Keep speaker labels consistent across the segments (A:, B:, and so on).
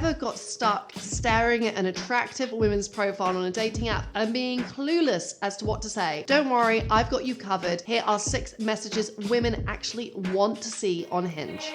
A: ever got stuck staring at an attractive women's profile on a dating app and being clueless as to what to say? Don't worry, I've got you covered. Here are 6 messages women actually want to see on Hinge.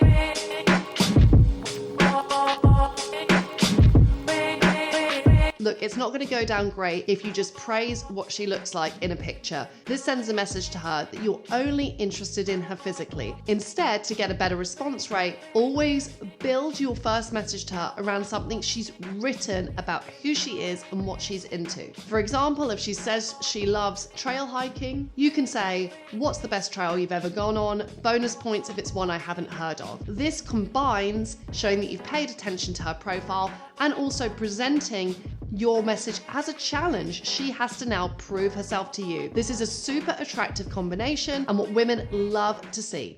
A: Look, it's not going to go down great if you just praise what she looks like in a picture. This sends a message to her that you're only interested in her physically. Instead, to get a better response rate, always build your first message to her around something she's written about who she is and what she's into. For example, if she says she loves trail hiking, you can say, "What's the best trail you've ever gone on? Bonus points if it's one I haven't heard of." This combines showing that you've paid attention to her profile and also presenting your message as a challenge. She has to now prove herself to you. This is a super attractive combination and what women love to see.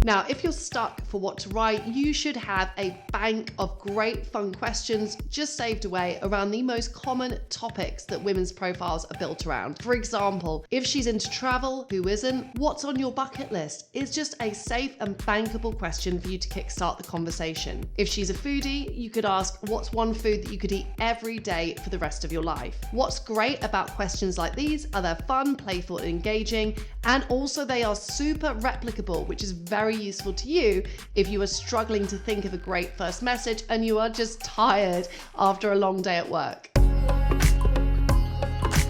A: Now, if you're stuck for what to write, you should have a bank of great fun questions just saved away around the most common topics that women's profiles are built around. For example, if she's into travel, who isn't? What's on your bucket list? Is just a safe and bankable question for you to kickstart the conversation. If she's a foodie, you could ask, what's one food that you could eat every day for the rest of your life? What's great about questions like these are they're fun, playful, and engaging, and also they are super replicable, which is very useful to you if you are struggling to think of a great first message and you are just tired after a long day at work.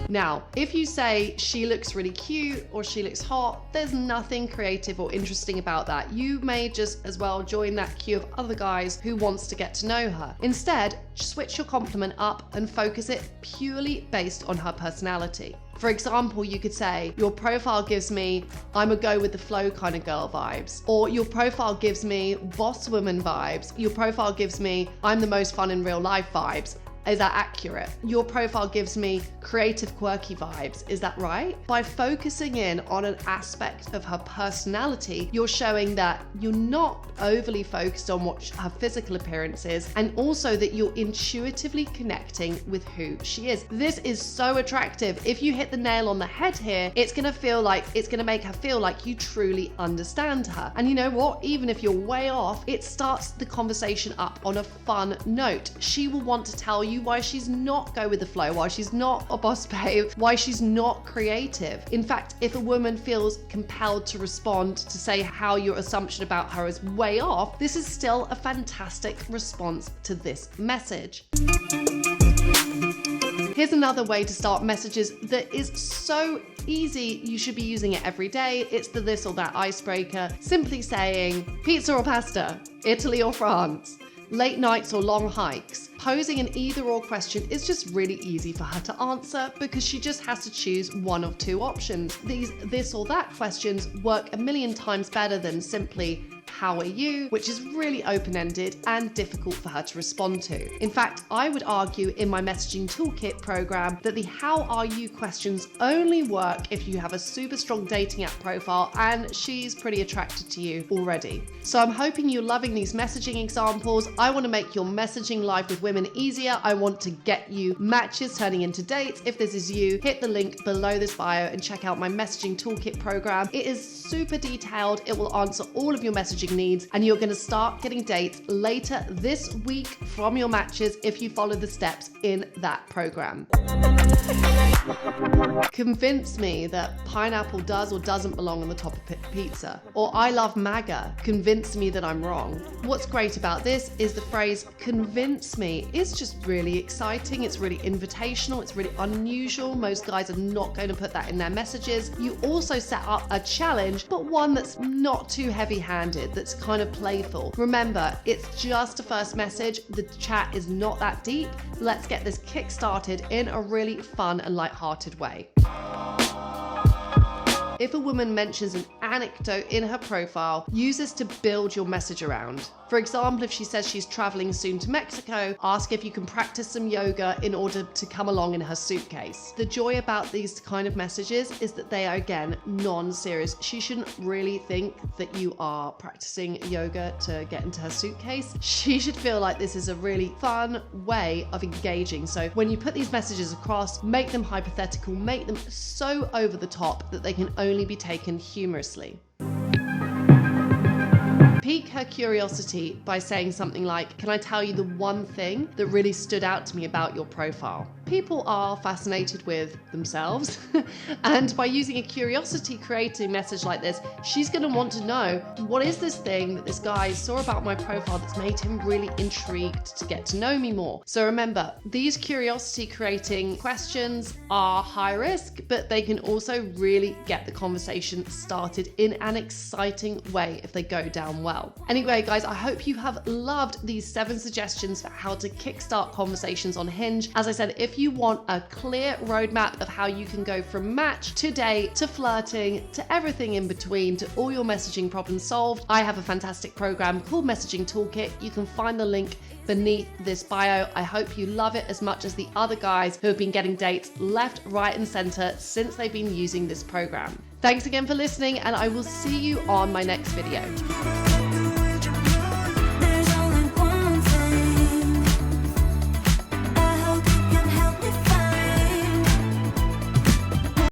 A: Now, if you say she looks really cute or she looks hot, there's nothing creative or interesting about that. You may just as well join that queue of other guys who wants to get to know her. Instead, switch your compliment up and focus it purely based on her personality. For example, you could say, your profile gives me, I'm a go with the flow kind of girl vibes. Or your profile gives me boss woman vibes. Your profile gives me, I'm the most fun in real life vibes. Is that accurate? Your profile gives me creative, quirky vibes. Is that right? By focusing in on an aspect of her personality, you're showing that you're not overly focused on what her physical appearance is, and also that you're intuitively connecting with who she is. This is so attractive. If you hit the nail on the head here, it's gonna make her feel like you truly understand her. And you know what? Even if you're way off, it starts the conversation up on a fun note. She will want to tell you why she's not go with the flow, why she's not a boss babe, why she's not creative. In fact, if a woman feels compelled to respond to say how your assumption about her is way off, this is still a fantastic response to this message. Here's another way to start messages that is so easy, you should be using it every day. It's the This-Or-That Icebreaker. Simply saying, pizza or pasta, Italy or France, late nights or long hikes. Posing an either or question is just really easy for her to answer because she just has to choose one of 2 options. These this or that questions work a million times better than simply how are you, which is really open-ended and difficult for her to respond to. In fact, I would argue in my messaging toolkit program that the how are you questions only work if you have a super strong dating app profile and she's pretty attracted to you already. So I'm hoping you're loving these messaging examples. I want to make your messaging life with women easier. I want to get you matches turning into dates. If this is you, hit the link below this bio and check out my messaging toolkit program. It is super detailed. It will answer all of your messaging needs, and you're going to start getting dates later this week from your matches if you follow the steps in that program. Convince me that pineapple does or doesn't belong on the top of pizza. Or I love MAGA. Convince me that I'm wrong. What's great about this is the phrase convince me is just really exciting. It's really invitational. It's really unusual. Most guys are not going to put that in their messages. You also set up a challenge, but one that's not too heavy-handed, that's kind of playful. Remember, it's just a first message. The chat is not that deep. Let's get this kick-started in a really fun and light-hearted way. If a woman mentions an anecdote in her profile, use this to build your message around. For example, if she says she's traveling soon to Mexico, ask if you can practice some yoga in order to come along in her suitcase. The joy about these kind of messages is that they are, again, non-serious. She shouldn't really think that you are practicing yoga to get into her suitcase. She should feel like this is a really fun way of engaging. So when you put these messages across, make them hypothetical, make them so over the top that they can only be taken humorously. Pique her curiosity by saying something like, can I tell you the one thing that really stood out to me about your profile? People are fascinated with themselves, and by using a curiosity creating message like this, she's going to want to know, what is this thing that this guy saw about my profile that's made him really intrigued to get to know me more? So remember, these curiosity creating questions are high risk, but they can also really get the conversation started in an exciting way if they go down well. Anyway, guys, I hope you have loved these 7 suggestions for how to kickstart conversations on Hinge. As I said, if you want a clear roadmap of how you can go from match to date to flirting to everything in between to all your messaging problems solved, I have a fantastic program called Messaging Toolkit. You can find the link beneath this bio. I hope you love it as much as the other guys who have been getting dates left, right, and center since they've been using this program. Thanks again for listening, and I will see you on my next video.